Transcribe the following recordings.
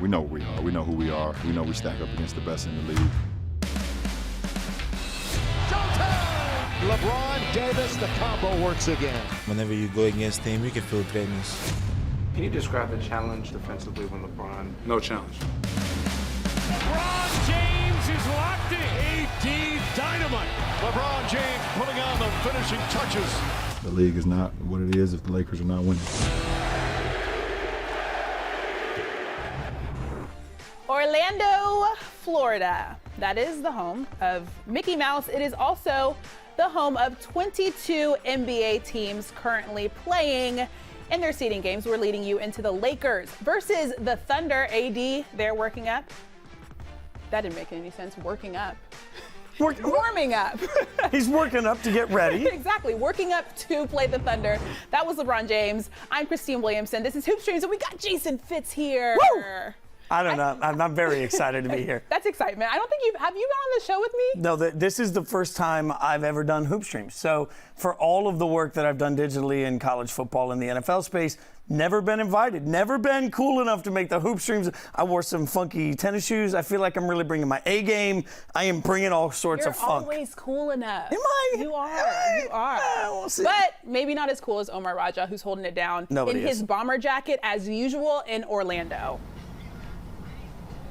We know what we are. We know who we are. We know we stack up against the best in the league. Showtime! LeBron Davis, the combo works again. Whenever you go against him, you can feel greatness. Can you describe the challenge defensively when LeBron? No challenge. LeBron James is locked in. AD Dynamite. LeBron James putting on the finishing touches. The league is not what it is if the Lakers are not winning. Orlando, Florida. That is the home of Mickey Mouse. It is also the home of 22 NBA teams currently playing in their seeding games. We're leading you into the Lakers versus the Thunder. AD, they're working up. That didn't make any sense. Working up. Warming up. He's working up to get ready. Exactly. Working up to play the Thunder. That was LeBron James. I'm Christine Williamson. This is Hoopstream, and we got Jason Fitz here. Woo! I don't know. I'm very excited to be here. That's excitement. I don't think have you been on the show with me? No, this is the first time I've ever done Hoopstream. So for all of the work that I've done digitally in college football in the NFL space, never been invited, never been cool enough to make the Hoopstreams. I wore some funky tennis shoes. I feel like I'm really bringing my A game. I am bringing all sorts of funk. You're always cool enough. Am I? You are. You are. We'll see. But maybe not as cool as Omar Raja, who's holding it down Nobody in his bomber jacket as usual in Orlando.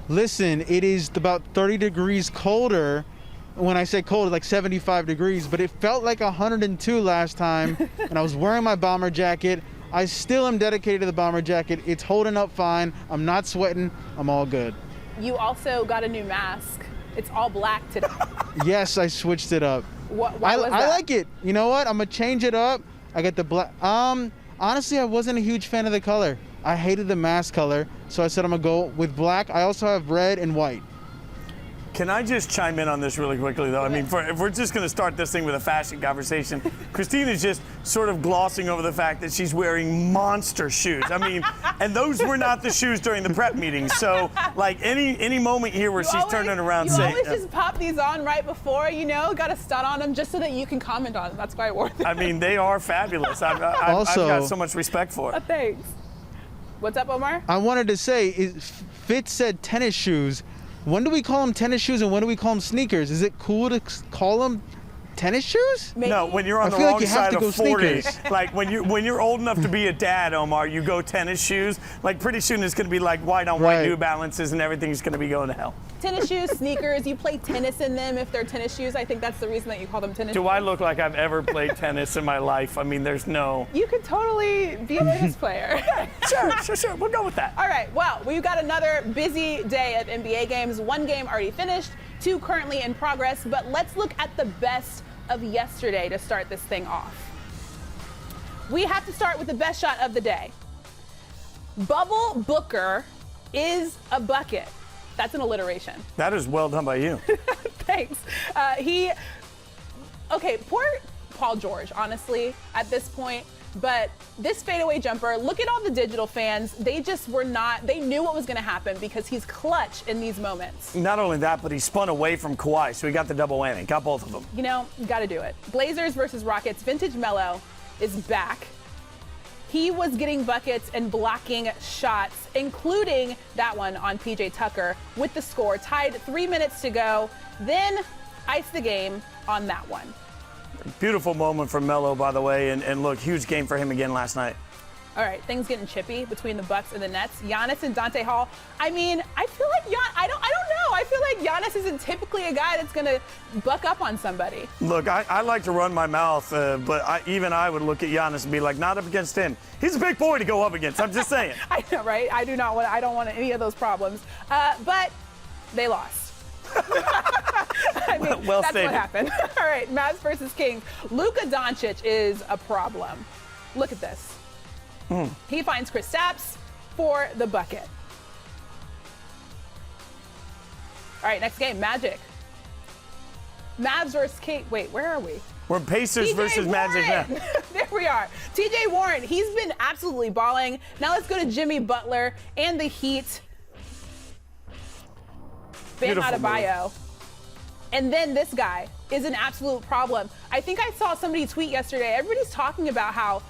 Listen, it is about 30 degrees colder. When I say cold, like 75 degrees, but it felt like 102 last time, and I was wearing my bomber jacket. I still am dedicated to the bomber jacket. It's holding up fine. I'm not sweating. I'm all good. You also got a new mask. It's all black today. Yes, I switched it up. Why was that? I like it. You know what? I'm going to change it up. I got the black. Honestly, I wasn't a huge fan of the color. I hated the mask color, so I said I'm going to go with black. I also have red and white. Can I just chime in on this really quickly, though? I mean, if we're just going to start this thing with a fashion conversation, Christine is just sort of glossing over the fact that she's wearing monster shoes. I mean, and those were not the shoes during the prep meeting. So, like, any moment here where she's turning around saying... You always just pop these on right before, you know? Got to stunt on them just so that you can comment on them. That's why I wore them. I mean, they are fabulous. I've got so much respect for it. Thanks. What's up, Omar? I wanted to say, Fitz said tennis shoes. When do we call them tennis shoes and when do we call them sneakers? Is it cool to call them tennis shoes? Maybe. No, when you're on the wrong side of 40, like when you're old enough to be a dad, Omar, you go tennis shoes. Like pretty soon it's going to be like white on white New Balances and everything's going to be going to hell. Tennis shoes, sneakers, you play tennis in them if they're tennis shoes. I think that's the reason that you call them tennis shoes. Do I look like I've ever played tennis in my life? I mean, there's no... You could totally be a tennis player. Sure. We'll go with that. All right, well, we've got another busy day of NBA games. One game already finished, two currently in progress, but let's look at the best of yesterday to start this thing off. We have to start with the best shot of the day. Bubble Booker is a bucket. That's an alliteration. That is well done by you. Thanks. Poor Paul George, honestly, at this point. But this fadeaway jumper, look at all the digital fans. They just were not, they knew what was going to happen because he's clutch in these moments. Not only that, but he spun away from Kawhi, so he got the double whammy. Got both of them. You know, you got to do it. Blazers versus Rockets. Vintage Melo is back. He was getting buckets and blocking shots, including that one on PJ Tucker with the score. Tied 3 minutes to go. Then iced the game on that one. Beautiful moment for Melo, by the way, and look, huge game for him again last night. All right, things getting chippy between the Bucks and the Nets. Giannis and Dante Hall. I mean, I feel like I don't know. I feel like Giannis isn't typically a guy that's going to buck up on somebody. Look, I like to run my mouth, but I would look at Giannis and be like, not up against him. He's a big boy to go up against. I'm just saying. I know, right? I don't want any of those problems. But they lost. I mean, well that's stated. What happened. All right, Mavs versus Kings. Luka Doncic is a problem. Look at this. He finds Kristaps for the bucket. All right, next game, Magic. Mavs versus Kings. Wait, where are we? We're Pacers versus Magic now. There we are. TJ Warren, he's been absolutely balling. Now let's go to Jimmy Butler and the Heat. Bam Adebayo. And then this guy is an absolute problem. I think I saw somebody tweet yesterday. Everybody's talking about how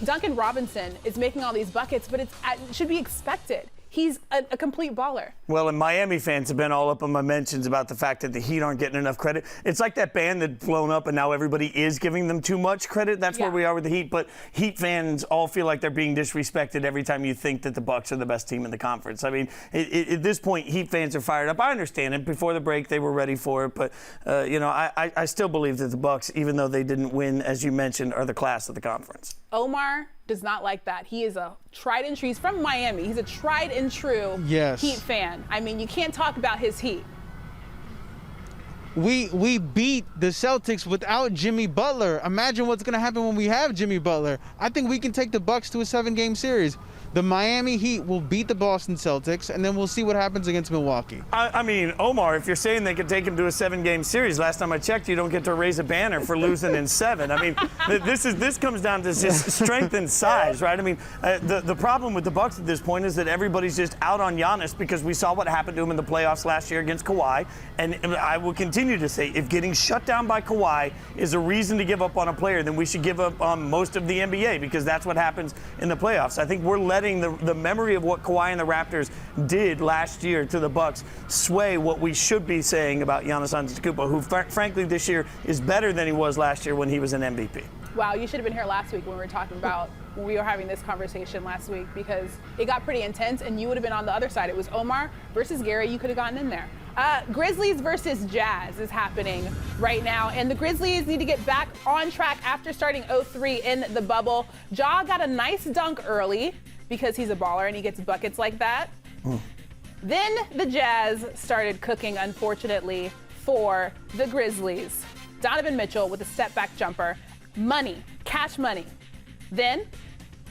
Duncan Robinson is making all these buckets, but it should be expected. He's a complete baller. Well, and Miami fans have been all up on my mentions about the fact that the Heat aren't getting enough credit. It's like that band that's blown up and now everybody is giving them too much credit. That's where we are with the Heat. But Heat fans all feel like they're being disrespected every time you think that the Bucks are the best team in the conference. I mean, at this point, Heat fans are fired up. I understand it. Before the break, they were ready for it. But, I still believe that the Bucks, even though they didn't win, as you mentioned, are the class of the conference. Omar does not like that. He is a tried and true. He's from Miami. He's a tried and true Heat fan. I mean, you can't talk about his Heat. We beat the Celtics without Jimmy Butler. Imagine what's going to happen when we have Jimmy Butler. I think we can take the Bucks to a 7-game series. The Miami Heat will beat the Boston Celtics, and then we'll see what happens against Milwaukee. I mean, Omar, if you're saying they could take him to a 7-game series, last time I checked, you don't get to raise a banner for losing in 7. I mean, this comes down to just strength and size, right? I mean, the problem with the Bucks at this point is that everybody's just out on Giannis because we saw what happened to him in the playoffs last year against Kawhi. And I will continue to say, if getting shut down by Kawhi is a reason to give up on a player, then we should give up on most of the NBA because that's what happens in the playoffs. I think we're letting the memory of what Kawhi and the Raptors did last year to the Bucks sway what we should be saying about Giannis Antetokounmpo, who frankly this year is better than he was last year when he was an MVP. Wow, you should have been here last week when we were talking about when we were having this conversation last week because it got pretty intense and you would have been on the other side. It was Omar versus Gary. You could have gotten in there. Grizzlies versus Jazz is happening right now, and the Grizzlies need to get back on track after starting 0-3 in the bubble. Ja got a nice dunk early because he's a baller and he gets buckets like that. Then the Jazz started cooking, unfortunately, for the Grizzlies. Donovan Mitchell with a step-back jumper. Money, cash money. Then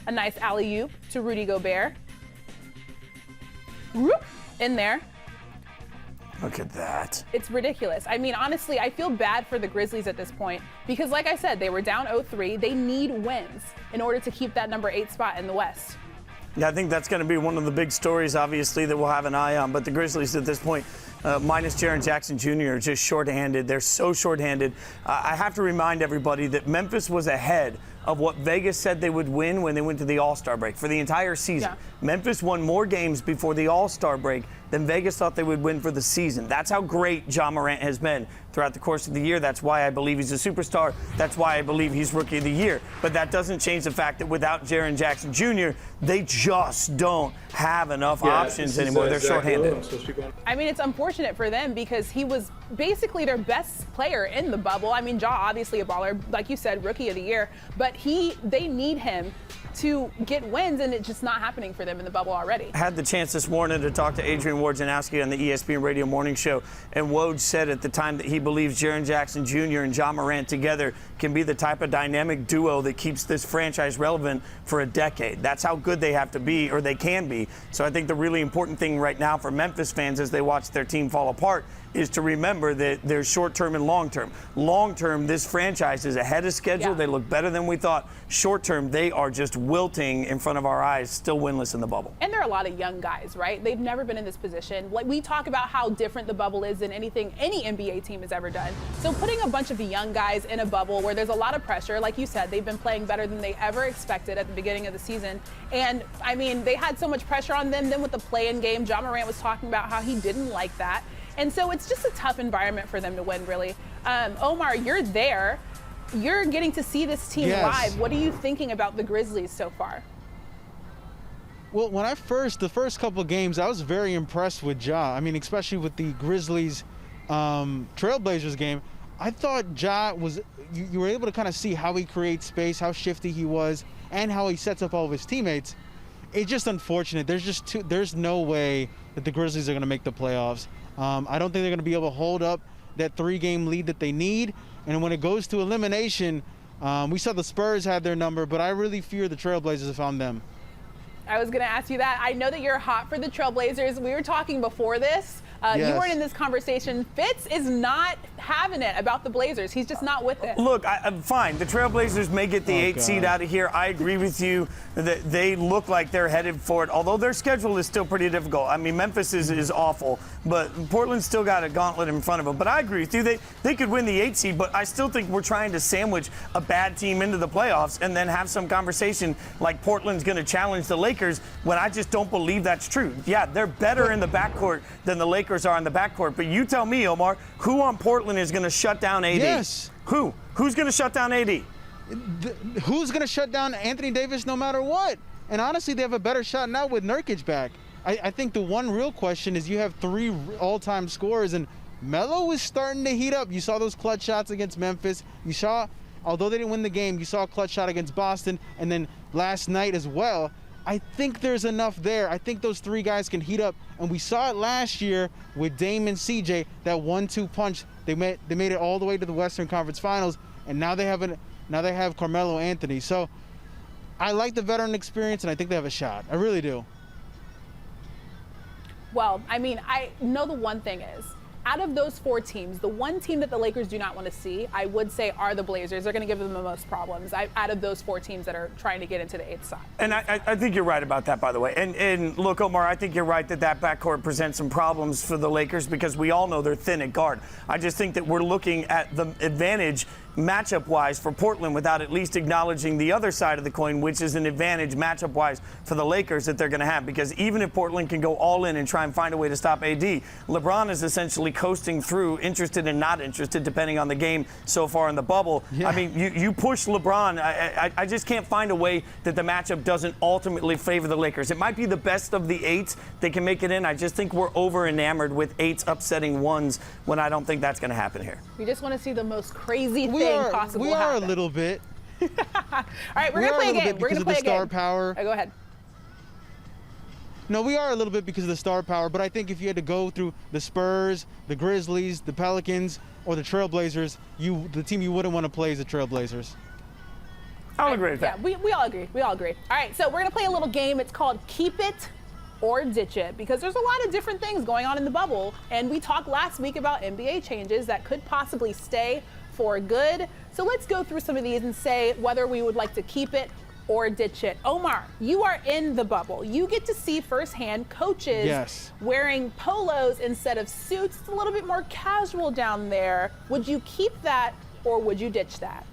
a nice alley-oop to Rudy Gobert. Whoop, in there. Look at that. It's ridiculous. I mean, honestly, I feel bad for the Grizzlies at this point because, like I said, they were down 0-3. They need wins in order to keep that number 8 spot in the West. Yeah, I think that's going to be one of the big stories, obviously, that we'll have an eye on. But the Grizzlies at this point, minus Jaren Jackson Jr., are just shorthanded. They're so shorthanded. I have to remind everybody that Memphis was ahead of what Vegas said they would win when they went to the All-Star break for the entire season. Yeah. Memphis won more games before the All-Star break than Vegas thought they would win for the season. That's how great Ja Morant has been throughout the course of the year. That's why I believe he's a superstar. That's why I believe he's Rookie of the Year. But that doesn't change the fact that without Jaren Jackson Jr., they just don't have enough options anymore. They're shorthanded. I mean, it's unfortunate for them because he was basically their best player in the bubble. I mean, Ja, obviously a baller, like you said, Rookie of the Year. But they need him to get wins, and it's just not happening for them in the bubble already. I had the chance this morning to talk to Adrian Wojnarowski on the ESPN Radio Morning Show, and Woj said at the time that he believes Jaren Jackson Jr. and Ja Morant together can be the type of dynamic duo that keeps this franchise relevant for a decade. That's how good they have to be, or they can be. So I think the really important thing right now for Memphis fans as they watch their team fall apart is to remember that there's short-term and long-term. Long-term, this franchise is ahead of schedule. They look better than we thought. Short-term, they are just wilting in front of our eyes, still winless in the bubble. And there are a lot of young guys, right? They've never been in this position. Like, we talk about how different the bubble is than anything any NBA team has ever done. So putting a bunch of the young guys in a bubble where there's a lot of pressure, like you said, they've been playing better than they ever expected at the beginning of the season. And, I mean, they had so much pressure on them. Then with the play-in game, Ja Morant was talking about how he didn't like that. And so it's just a tough environment for them to win, really. Omar, you're there. You're getting to see this team live. What are you thinking about the Grizzlies so far? Well, the first couple of games, I was very impressed with Ja. I mean, especially with the Grizzlies Trailblazers game. I thought Ja was, you were able to kind of see how he creates space, how shifty he was, and how he sets up all of his teammates. It's just unfortunate. There's no way that the Grizzlies are going to make the playoffs. I don't think they're going to be able to hold up that 3-game lead that they need. And when it goes to elimination, we saw the Spurs had their number, but I really fear the Trailblazers have found them. I was going to ask you that. I know that you're hot for the Trailblazers. We were talking before this. You weren't in this conversation. Fitz is not having it about the Blazers. He's just not with it. Look, I'm fine. The Trailblazers may get the 8th seed out of here. I agree with you that they look like they're headed for it, although their schedule is still pretty difficult. I mean, Memphis is awful, but Portland's still got a gauntlet in front of them. But I agree with you. They could win the 8th seed, but I still think we're trying to sandwich a bad team into the playoffs and then have some conversation like Portland's going to challenge the Lakers. Lakers when I just don't believe that's true. Yeah, they're better in the backcourt than the Lakers are in the backcourt. But you tell me, Omar, who on Portland is going to shut down AD? Yes. Who? Who's going to shut down AD? Who's going to shut down Anthony Davis no matter what? And honestly, they have a better shot now with Nurkic back. I think the one real question is you have 3 all-time scorers, and Melo is starting to heat up. You saw those clutch shots against Memphis. You saw, although they didn't win the game, you saw a clutch shot against Boston, and then last night as well. I think there's enough there. I think those 3 guys can heat up, and we saw it last year with Dame and CJ, that 1-2 punch. They made it all the way to the Western Conference Finals, and now they have Carmelo Anthony. So I like the veteran experience, and I think they have a shot. I really do. Well, I mean, I know the one thing is, out of those 4 teams, the one team that the Lakers do not want to see, I would say, are the Blazers. They're going to give them the most problems out of those 4 teams that are trying to get into the 8th spot. And I think you're right about that, by the way. And look, Omar, I think you're right that backcourt presents some problems for the Lakers because we all know they're thin at guard. I just think that we're looking at the advantage matchup-wise for Portland without at least acknowledging the other side of the coin, which is an advantage matchup-wise for the Lakers that they're going to have. Because even if Portland can go all in and try and find a way to stop AD, LeBron is essentially coasting through, interested and not interested, depending on the game so far in the bubble. Yeah. I mean, you push LeBron. I just can't find a way that the matchup doesn't ultimately favor the Lakers. It might be the best of the 8s they can make it in. I just think we're over-enamored with 8s upsetting 1s when I don't think that's going to happen here. We just want to see the most crazy thing possible We are happen. a little bit. All right, we're going to play a game. We're going to play a game. Star power. Go ahead. No, we are a little bit because of the star power, but I think if you had to go through the Spurs, the Grizzlies, the Pelicans, or the Trailblazers, the team you wouldn't want to play is the Trailblazers. I'll agree with that. Yeah, we all agree. We all agree. All right, so we're going to play a little game. It's called Keep It or Ditch It, because there's a lot of different things going on in the bubble, and we talked last week about NBA changes that could possibly stay for good. So let's go through some of these and say whether we would like to keep it or ditch it. Omar, you are in the bubble. You get to see firsthand coaches wearing polos instead of suits. It's a little bit more casual down there. Would you keep that or would you ditch that?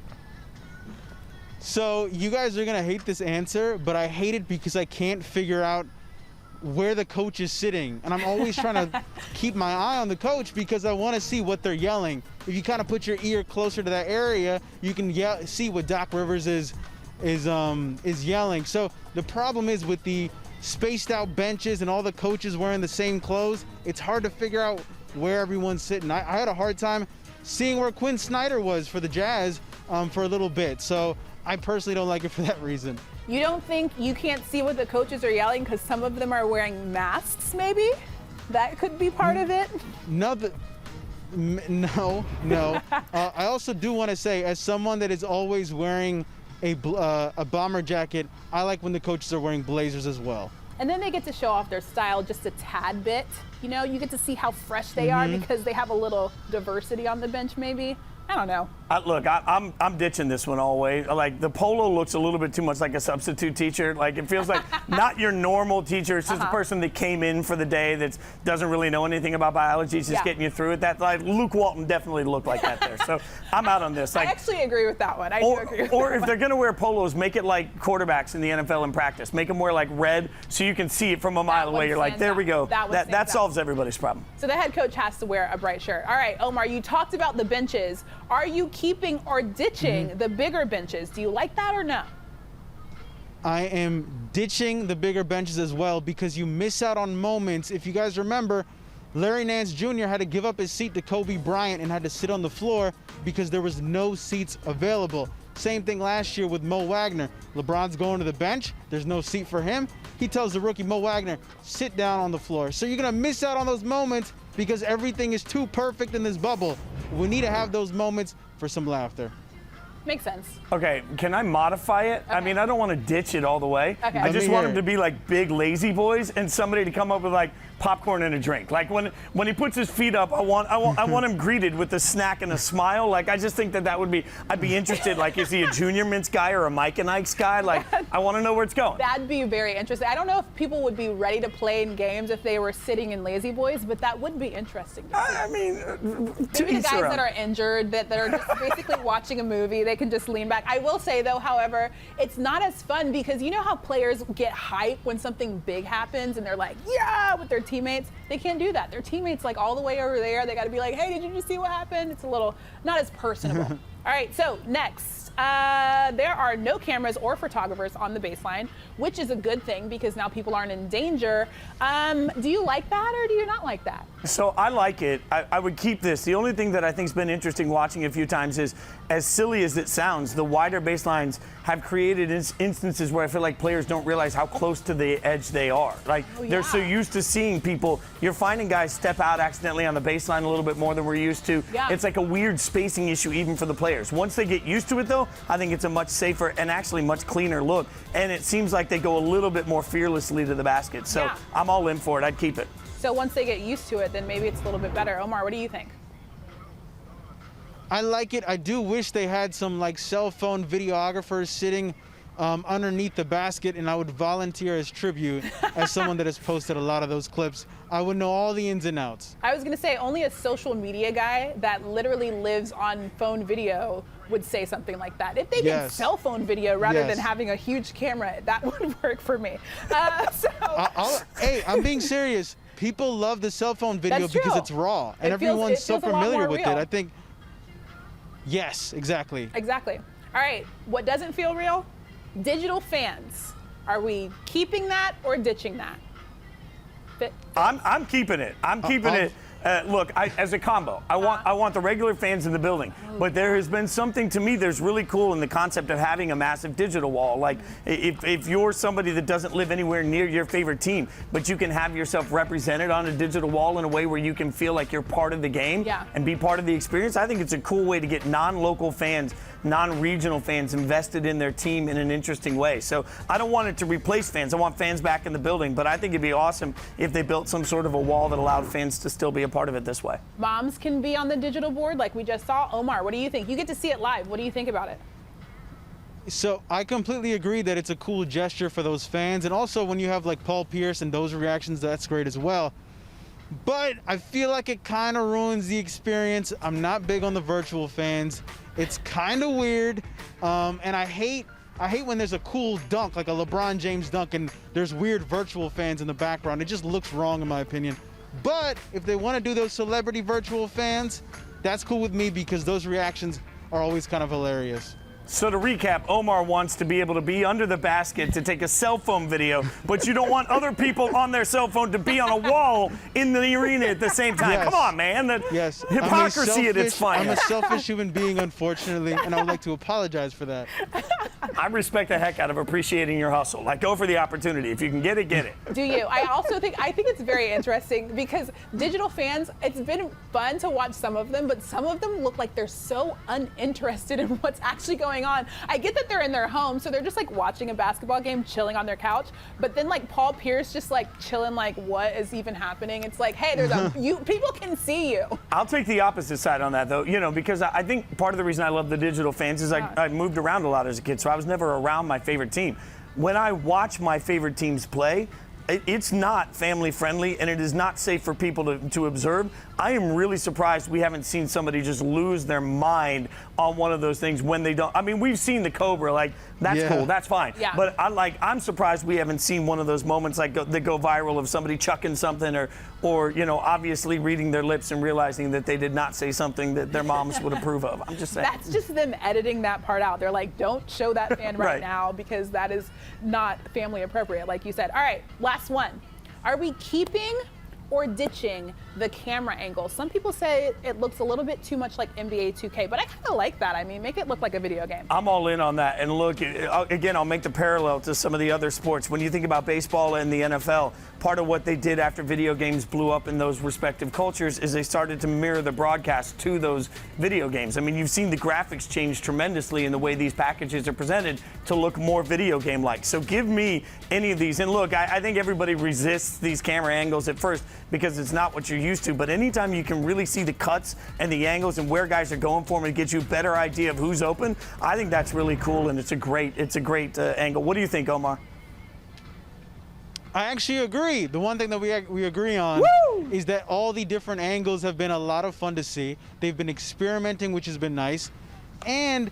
So you guys are gonna hate this answer, but I hate it because I can't figure out where the coach is sitting. And I'm always trying to keep my eye on the coach because I want to see what they're yelling. If you kind of put your ear closer to that area, you can see what Doc Rivers is yelling. So the problem is with the spaced out benches and all the coaches wearing the same clothes, it's hard to figure out where everyone's sitting. I had a hard time seeing where Quinn Snyder was for the Jazz for a little bit. So I personally don't like it for that reason. You don't think you can't see what the coaches are yelling because some of them are wearing masks, maybe? That could be part of it? No. I also do want to say, as someone that is always wearing a bomber jacket, I like when the coaches are wearing blazers as well. And then they get to show off their style just a tad bit. You know, you get to see how fresh they are because they have a little diversity on the bench, maybe. I don't know. Look, I'm ditching this one all the way. Like, the polo looks a little bit too much like a substitute teacher. Like, it feels like not your normal teacher. It's just a person that came in for the day that doesn't really know anything about biology. It's just getting you through it. That, like, Luke Walton definitely looked like that there. So I'm out on this. Like, I actually agree with that one. I do agree with that Or if one. they're going to wear polos, make it like quarterbacks in the NFL in practice. Make them wear, like, red so you can see it from a mile away. You're like, there we go. That solves everybody's problem. So the head coach has to wear a bright shirt. All right, Omar, you talked about the benches. Are you keeping or ditching the bigger benches? Do you like that or no? I am ditching the bigger benches as well because you miss out on moments. If you guys remember, Larry Nance Jr. had to give up his seat to Kobe Bryant and had to sit on the floor because there was no seats available. Same thing last year with Mo Wagner. LeBron's going to the bench. There's no seat for him. He tells the rookie Mo Wagner, sit down on the floor. So you're going to miss out on those moments because everything is too perfect in this bubble. We need to have those moments for some laughter. Makes sense. Okay, can I modify it? Okay. I mean, I don't want to ditch it all the way. Okay. I just want them to be like big lazy boys and somebody to come up with like popcorn and a drink. Like when he puts his feet up, I want him greeted with a snack and a smile. Like I just think that would be, I'd be interested. Like, is he a Junior Mints guy or a Mike and Ike's guy? Like, I want to know where it's going. That'd be very interesting. I don't know if people would be ready to play in games if they were sitting in Lazy Boys, but that would be interesting to see. I mean, maybe the guys that are injured, that are just basically watching a movie, they can just lean back. I will say though, however, it's not as fun because you know how players get hype when something big happens and they're like, yeah, with their teammates. They can't do that. Their teammates like all the way over there. They got to be like, hey, did you just see what happened? It's a little not as personable. All right, so next. There are no cameras or photographers on the baseline, which is a good thing because now people aren't in danger. Do you like that or do you not like that? So I like it. I would keep this. The only thing that I think's been interesting watching a few times is, as silly as it sounds, the wider baselines have created instances where I feel like players don't realize how close to the edge they are. Like they're so used to seeing people. You're finding guys step out accidentally on the baseline a little bit more than we're used to. Yeah. It's like a weird spacing issue even for the players. Once they get used to it though, I think it's a much safer and actually much cleaner look. And it seems like they go a little bit more fearlessly to the basket. So I'm all in for it. I'd keep it. So once they get used to it, then maybe it's a little bit better. Omar, what do you think? I like it. I do wish they had some like cell phone videographers sitting underneath the basket, and I would volunteer as tribute as someone that has posted a lot of those clips. I would know all the ins and outs. I was going to say only a social media guy that literally lives on phone video would say something like that. If they did cell phone video rather than having a huge camera, that would work for me. Hey, I'm being serious. People love the cell phone video because it's raw, and everyone's so familiar with it. I think. Yes, exactly. Exactly. All right. What doesn't feel real? Digital fans. Are we keeping that or ditching that? I'm keeping it. I'm keeping it. Look, as a combo, I want the regular fans in the building, but there has been something to me that's really cool in the concept of having a massive digital wall. Like if you're somebody that doesn't live anywhere near your favorite team, but you can have yourself represented on a digital wall in a way where you can feel like you're part of the game and be part of the experience, I think it's a cool way to get non-local fans, non-regional fans invested in their team in an interesting way. So I don't want it to replace fans. I want fans back in the building, but I think it'd be awesome if they built some sort of a wall that allowed fans to still be a part of it this way. Moms can be on the digital board like we just saw. Omar, what do you think? You get to see it live. What do you think about it? So I completely agree that it's a cool gesture for those fans, and also when you have like Paul Pierce and those reactions, that's great as well. But I feel like it kind of ruins the experience. I'm not big on the virtual fans. It's kind of weird, and I hate when there's a cool dunk, like a LeBron James dunk, and there's weird virtual fans in the background. It just looks wrong in my opinion. But if they want to do those celebrity virtual fans, that's cool with me because those reactions are always kind of hilarious. So to recap, Omar wants to be able to be under the basket to take a cell phone video, but you don't want other people on their cell phone to be on a wall in the arena at the same time. Come on, man. Hypocrisy at its finest. I'm a selfish human being, unfortunately, and I would like to apologize for that. I respect the heck out of appreciating your hustle. Like, go for the opportunity. If you can get it, get it. Do you? I think it's very interesting because digital fans, it's been fun to watch some of them, but some of them look like they're so uninterested in what's actually going on. I get that they're in their home, so they're just like watching a basketball game, chilling on their couch, but then like Paul Pierce just like chilling like, what is even happening? It's like, hey, people can see you. I'll take the opposite side on that though, because I think part of the reason I love the digital fans is I moved around a lot as a kid, so I was never around my favorite team. When I watch my favorite teams play, it's not family friendly and it is not safe for people to observe. I am really surprised we haven't seen somebody just lose their mind on one of those things when they don't. I mean, we've seen the Cobra, like, that's cool, that's fine. Yeah. But I'm surprised we haven't seen one of those moments that go viral of somebody chucking something or obviously reading their lips and realizing that they did not say something that their moms would approve of. I'm just saying. That's just them editing that part out. They're like, don't show that fan right now because that is not family appropriate, like you said. All right, last one. Are we keeping or ditching the camera angle? Some people say it looks a little bit too much like NBA 2K, but I kind of like that. I mean, make it look like a video game. I'm all in on that. And look, again, I'll make the parallel to some of the other sports. When you think about baseball and the NFL, part of what they did after video games blew up in those respective cultures is they started to mirror the broadcast to those video games. I mean, you've seen the graphics change tremendously in the way these packages are presented to look more video game-like. So give me any of these. And look, I think everybody resists these camera angles at first because it's not what you're used to. But anytime you can really see the cuts and the angles and where guys are going for them, it gives you a better idea of who's open. I think that's really cool, and it's a great angle. What do you think, Omar? I actually agree. The one thing that we agree on is that all the different angles have been a lot of fun to see. They've been experimenting, which has been nice. And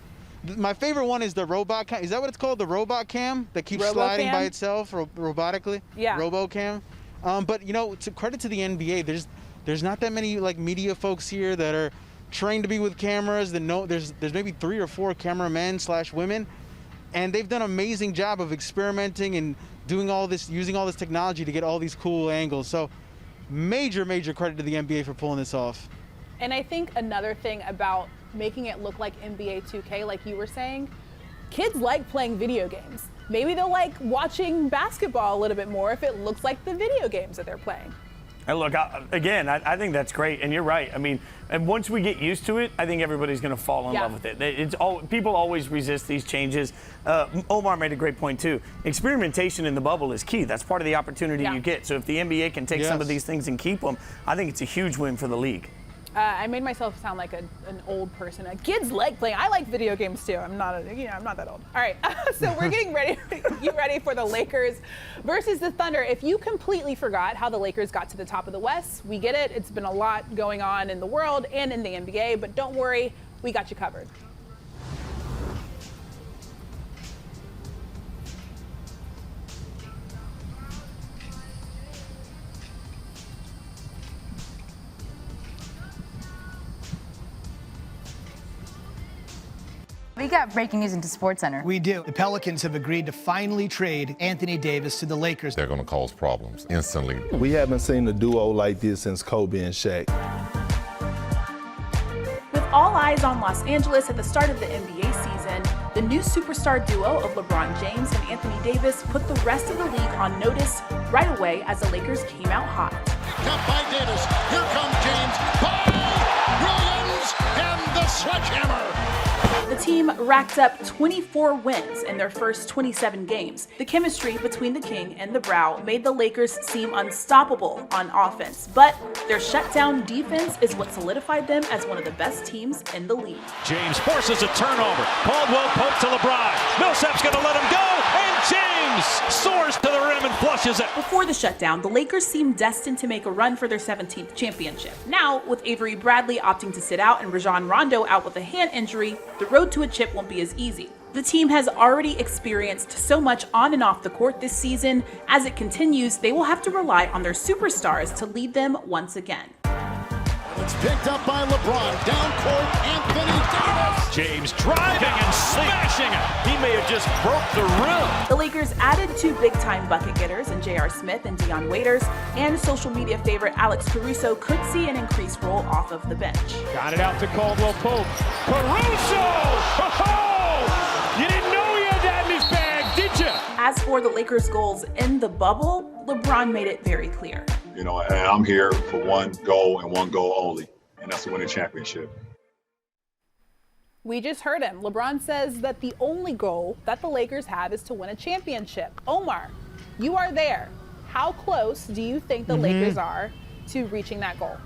my favorite one is the robot cam. Is that what it's called? The robot cam that keeps sliding by itself robotically? Yeah. RoboCam. But, you know, to credit to the NBA, there's not that many, like, media folks here that are trained to be with cameras. That know there's maybe 3 or 4 cameramen / women. And they've done an amazing job of experimenting and doing all this, using all this technology to get all these cool angles. So major credit to the NBA for pulling this off. And I think another thing about making it look like NBA 2K, like you were saying, kids like playing video games. Maybe they'll like watching basketball a little bit more if it looks like the video games that they're playing. And look, I think that's great, and you're right. I mean, and once we get used to it, I think everybody's going to fall in love with it. People always resist these changes. Omar made a great point too. Experimentation in the bubble is key. That's part of the opportunity you get. So if the NBA can take some of these things and keep them, I think it's a huge win for the league. I made myself sound like an old person. Kids like playing. I like video games too. I'm not that old. All right, so we're getting ready. You ready for the Lakers versus the Thunder? If you completely forgot how the Lakers got to the top of the West, we get it. It's been a lot going on in the world and in the NBA, but don't worry, we got you covered. We got breaking news into SportsCenter. We do. The Pelicans have agreed to finally trade Anthony Davis to the Lakers. They're going to cause problems instantly. We haven't seen a duo like this since Kobe and Shaq. With all eyes on Los Angeles at the start of the NBA season, the new superstar duo of LeBron James and Anthony Davis put the rest of the league on notice right away as the Lakers came out hot. Cut by Davis. Here comes James. By Williams and the sledgehammer. The team racked up 24 wins in their first 27 games. The chemistry between the King and the Brow made the Lakers seem unstoppable on offense, but their shutdown defense is what solidified them as one of the best teams in the league. James forces a turnover. Caldwell poke to LeBron. Millsap's going to let him go, and James soars to the rim and flushes it. Before the shutdown, the Lakers seemed destined to make a run for their 17th championship. Now, with Avery Bradley opting to sit out and Rajon Rondo out with a hand injury, the road to a chip won't be as easy. The team has already experienced so much on and off the court this season. As it continues, they will have to rely on their superstars to lead them once again. It's picked up by LeBron. Down court, Anthony Davis. James driving and smashing it. He may have just broke the rim. The Lakers added 2 big-time bucket getters in J.R. Smith and Dion Waiters, and social media favorite Alex Caruso could see an increased role off of the bench. Got it out to Caldwell Pope. Caruso! Oh! You didn't know he had that in his bag, did you? As for the Lakers' goals in the bubble, LeBron made it very clear. You know, and I'm here for one goal and one goal only, and that's to win a championship. We just heard him. LeBron says that the only goal that the Lakers have is to win a championship. Omar, you are there. How close do you think the Lakers are to reaching that goal?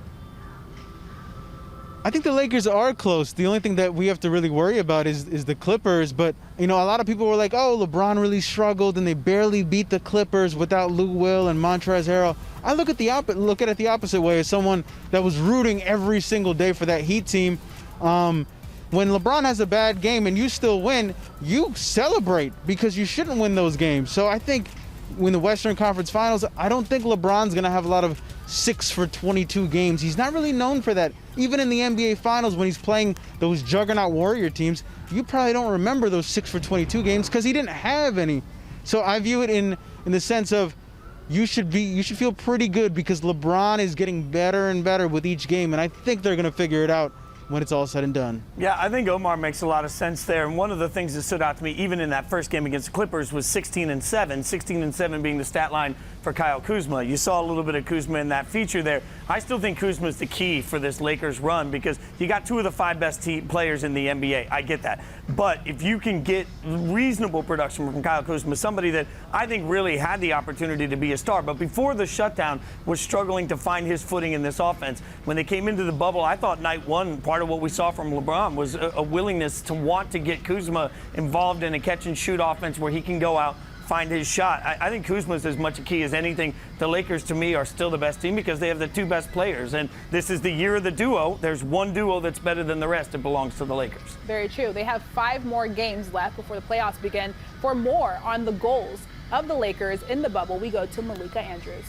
I think the Lakers are close. The only thing that we have to really worry about is the Clippers. But, you know, a lot of people were like, oh, LeBron really struggled and they barely beat the Clippers without Lou Will and Montrezl Harrell. I look at it the opposite way as someone that was rooting every single day for that Heat team. When LeBron has a bad game and you still win, you celebrate because you shouldn't win those games. So I think in the Western Conference Finals, I don't think LeBron's going to have a lot of 6 for 22 games. He's not really known for that. Even in the NBA Finals, when he's playing those juggernaut Warrior teams, you probably don't remember those 6 for 22 games because he didn't have any. So I view it in the sense of you should feel pretty good because LeBron is getting better and better with each game, and I think they're going to figure it out when it's all said and done. Yeah, I think Omar makes a lot of sense there. And one of the things that stood out to me, even in that first game against the Clippers, was 16-7. 16-7 being the stat line for Kyle Kuzma. You saw a little bit of Kuzma in that feature there. I still think Kuzma is the key for this Lakers run because you got 2 of the 5 best players in the NBA. I get that. But if you can get reasonable production from Kyle Kuzma, somebody that I think really had the opportunity to be a star, but before the shutdown was struggling to find his footing in this offense. When they came into the bubble, I thought night one, part of what we saw from LeBron was a willingness to want to get Kuzma involved in a catch-and-shoot offense where he can go out, find his shot. I think Kuzma is as much a key as anything. The Lakers, to me, are still the best team because they have the 2 best players. And this is the year of the duo. There's one duo that's better than the rest. It belongs to the Lakers. Very true. They have 5 more games left before the playoffs begin. For more on the goals of the Lakers in the bubble, we go to Malika Andrews.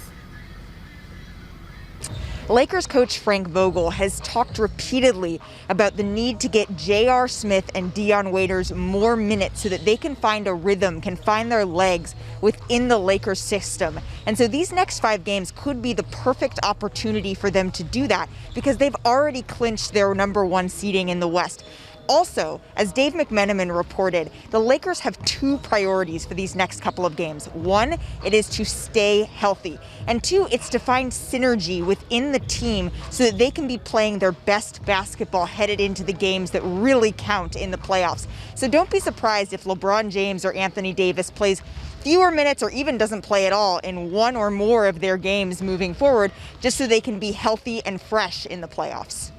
Lakers coach Frank Vogel has talked repeatedly about the need to get J.R. Smith and Dion Waiters more minutes so that they can find a rhythm, can find their legs within the Lakers system. And so these next 5 games could be the perfect opportunity for them to do that because they've already clinched their #1 seeding in the West. Also, as Dave McMenamin reported, the Lakers have 2 priorities for these next couple of games. 1, it is to stay healthy. And 2, it's to find synergy within the team so that they can be playing their best basketball headed into the games that really count in the playoffs. So don't be surprised if LeBron James or Anthony Davis plays fewer minutes or even doesn't play at all in 1 or more of their games moving forward, just so they can be healthy and fresh in the playoffs.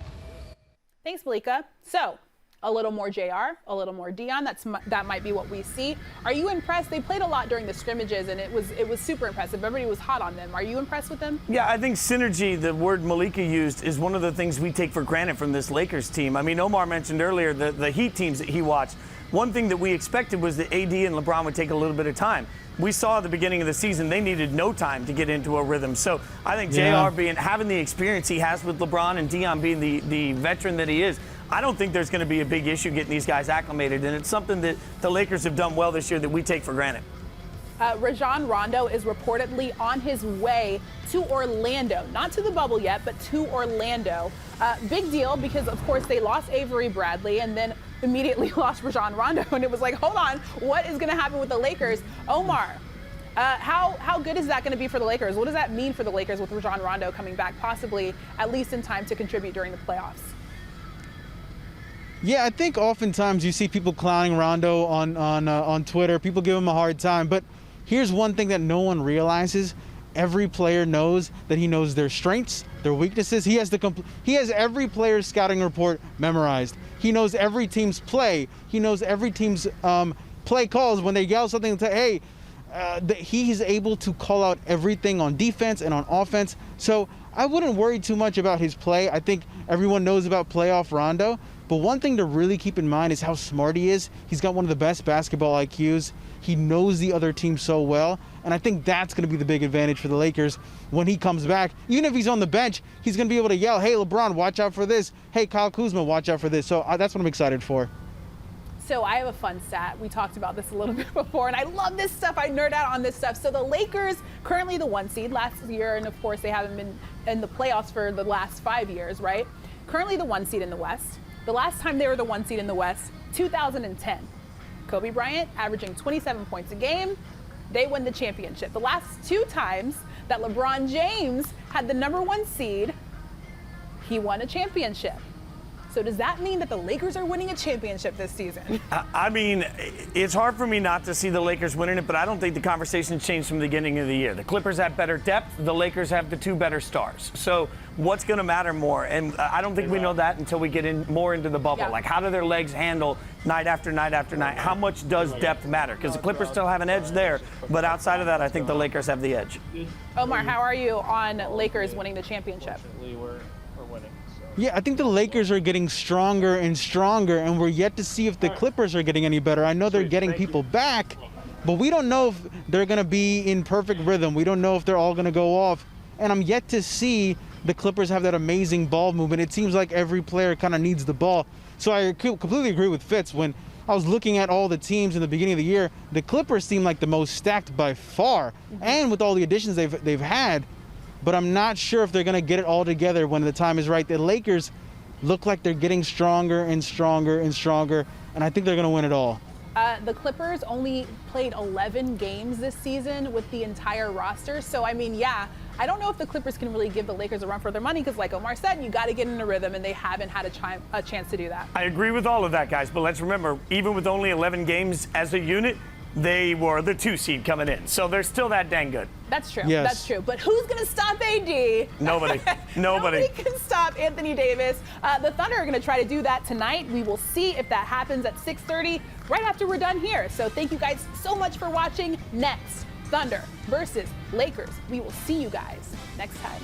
Thanks, Malika. So, a little more JR, a little more Dion. That might be what we see. Are you impressed? They played a lot during the scrimmages, and it was super impressive. Everybody was hot on them. Are you impressed with them? Yeah, I think synergy, the word Malika used, is one of the things we take for granted from this Lakers team. I mean, Omar mentioned earlier the Heat teams that he watched. One thing that we expected was that AD and LeBron would take a little bit of time. We saw at the beginning of the season they needed no time to get into a rhythm. So I think JR having the experience he has with LeBron and Dion being the veteran that he is, I don't think there's going to be a big issue getting these guys acclimated, and it's something that the Lakers have done well this year that we take for granted. Rajon Rondo is reportedly on his way to Orlando, not to the bubble yet, but to Orlando. Big deal because, of course, they lost Avery Bradley and then immediately lost Rajon Rondo, and it was like, hold on, what is going to happen with the Lakers? Omar, how good is that going to be for the Lakers? What does that mean for the Lakers with Rajon Rondo coming back, possibly at least in time to contribute during the playoffs? Yeah, I think oftentimes you see people clowning Rondo on Twitter. People give him a hard time. But here's one thing that no one realizes. Every player knows that he knows their strengths, their weaknesses. He has every player's scouting report memorized. He knows every team's play. He knows every team's play calls. When they yell something, hey, he's able to call out everything on defense and on offense. So I wouldn't worry too much about his play. I think everyone knows about playoff Rondo. But one thing to really keep in mind is how smart he is. He's got one of the best basketball IQs. He knows the other team so well. And I think that's going to be the big advantage for the Lakers when he comes back. Even if he's on the bench, he's going to be able to yell, hey, LeBron, watch out for this. Hey, Kyle Kuzma, watch out for this. So that's what I'm excited for. So I have a fun stat. We talked about this a little bit before, and I love this stuff. I nerd out on this stuff. So the Lakers, currently the 1 seed last year, and of course they haven't been in the playoffs for the last 5 years, right? Currently the 1 seed in the West. The last time they were the 1 seed in the West, 2010. Kobe Bryant averaging 27 points a game. They win the championship. The last 2 times that LeBron James had the #1 seed, he won a championship. So does that mean that the Lakers are winning a championship this season? I mean, it's hard for me not to see the Lakers winning it, but I don't think the conversation changed from the beginning of the year. The Clippers have better depth. The Lakers have the 2 better stars. So what's going to matter more? And I don't think we know that until we get more into the bubble. Yeah. Like, how do their legs handle night after night after night? How much does depth matter? Because the Clippers still have an edge there. But outside of that, I think the Lakers have the edge. Omar, how are you on Lakers winning the championship? Yeah, I think the Lakers are getting stronger and stronger, and we're yet to see if the Clippers are getting any better. I know they're getting people back, but we don't know if they're going to be in perfect rhythm. We don't know if they're all going to go off. And I'm yet to see the Clippers have that amazing ball movement. It seems like every player kind of needs the ball. So I completely agree with Fitz. When I was looking at all the teams in the beginning of the year. The Clippers seem like the most stacked by far, and with all the additions they've had. But I'm not sure if they're going to get it all together when the time is right. The Lakers look like they're getting stronger and stronger and stronger, and I think they're going to win it all. The Clippers only played 11 games this season with the entire roster. So, I mean, yeah, I don't know if the Clippers can really give the Lakers a run for their money because, like Omar said, you got to get in a rhythm, and they haven't had a chance to do that. I agree with all of that, guys. But let's remember, even with only 11 games as a unit, they were the 2 seed coming in. So they're still that dang good. That's true. Yes. That's true. But who's going to stop AD? Nobody. Nobody can stop Anthony Davis. The Thunder are going to try to do that tonight. We will see if that happens at 6:30 right after we're done here. So thank you guys so much for watching. Next, Thunder versus Lakers. We will see you guys next time.